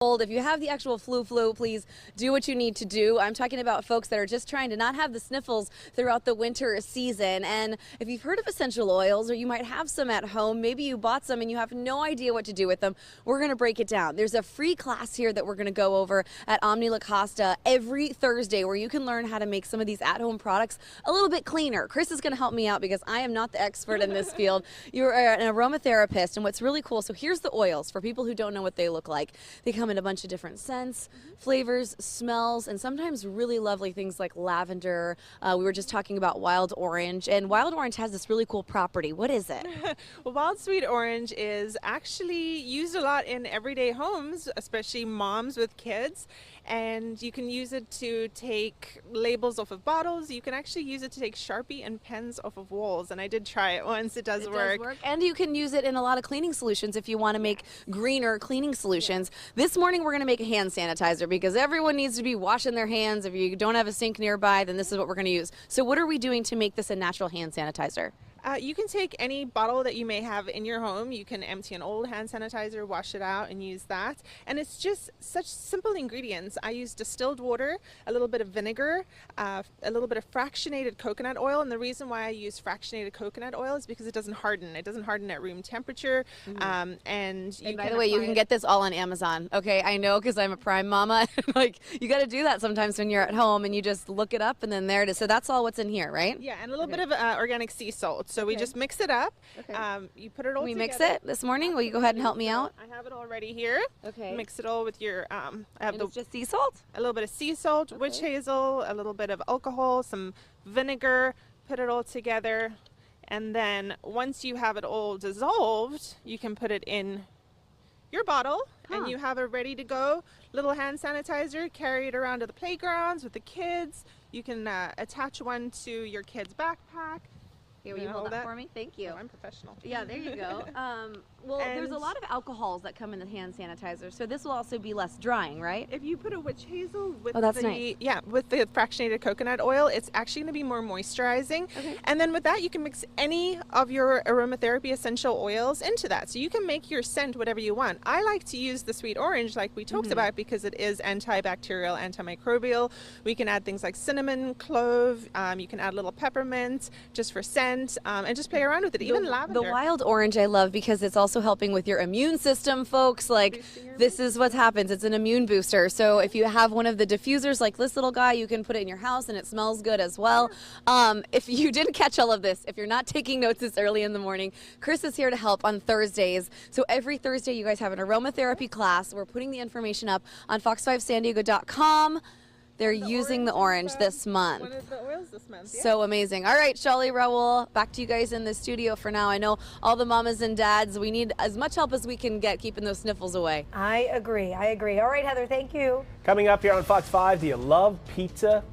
If you have the actual flu, please do what you need to do. I'm talking about folks that are just trying to not have the sniffles throughout the winter season. And if you've heard of essential oils, or you might have some at home, maybe you bought some and you have no idea what to do with them, we're going to break it down. There's a free class here that we're going to go over at Omni La Costa every Thursday where you can learn how to make some of these at-home products a little bit cleaner. Chris is going to help me out because I am not the expert in this field. You're an aromatherapist, and what's really cool, so here's the oils for people who don't know what they look like. They come in a bunch of different scents, flavors, smells, and sometimes really lovely things like lavender. We were just talking about wild orange, and wild orange has this really cool property. What is it? Well, wild sweet orange is actually used a lot in everyday homes, especially moms with kids. And you can use it to take labels off of bottles. You can actually use it to take Sharpie and pens off of walls. And I did try it once. It does work. And you can use it in a lot of cleaning solutions if you want to make greener cleaning solutions. This morning we're going to make a hand sanitizer because everyone needs to be washing their hands. If you don't have a sink nearby, then this is what we're going to use. So what are we doing to make this a natural hand sanitizer? You can take any bottle that you may have in your home. You can empty an old hand sanitizer, wash it out, and use that. And it's just such simple ingredients. I use distilled water, a little bit of vinegar, a little bit of fractionated coconut oil. And the reason why I use fractionated coconut oil is because it doesn't harden. It doesn't harden at room temperature. And by the way, you can get this all on Amazon. Okay, I know because I'm a Prime mama. Like, you got to do that sometimes when you're at home and you just look it up and then there it is. So that's all what's in here, right? Yeah, and a little bit of organic sea salt. So we just mix it up. You put it all together. We mix it this morning? Will you go ahead and help me out? I have it already here. Okay. Mix it all with your, I have it's just sea salt? a little bit of sea salt, witch hazel, a little bit of alcohol, some vinegar, put it all together. And then once you have it all dissolved, you can put it in your bottle and you have it ready to go. Little hand sanitizer, carry it around to the playgrounds with the kids. You can attach one to your kid's backpack. Here, will you hold that for me? Thank you. Oh, I'm professional. Yeah, there you go. Well, there's a lot of alcohols that come in the hand sanitizer, so this will also be less drying, right? If you put a witch hazel with nice. with the fractionated coconut oil, it's actually going to be more moisturizing. And then with that, you can mix any of your aromatherapy essential oils into that. So you can make your scent whatever you want. I like to use the sweet orange like we talked about because it is antibacterial, antimicrobial. We can add things like cinnamon, clove. You can add a little peppermint just for scent and just play around with it. Even lavender. The wild orange I love because it's also helping with your immune system, folks. Like, this is what happens. It's an immune booster. So if you have one of the diffusers like this little guy, you can put it in your house and it smells good as well. If you didn't catch all of this, if you're not taking notes this early in the morning, Chris is here to help on Thursdays. So every Thursday you guys have an aromatherapy class. We're putting the information up on fox5sandiego.com. They're using the orange this month. One of the oils this month, yeah. So amazing. All right, Shelly, Raul, back to you guys in the studio for now. I know all the mamas and dads, we need as much help as we can get keeping those sniffles away. I agree. All right, Heather, thank you. Coming up here on Fox 5, do you love pizza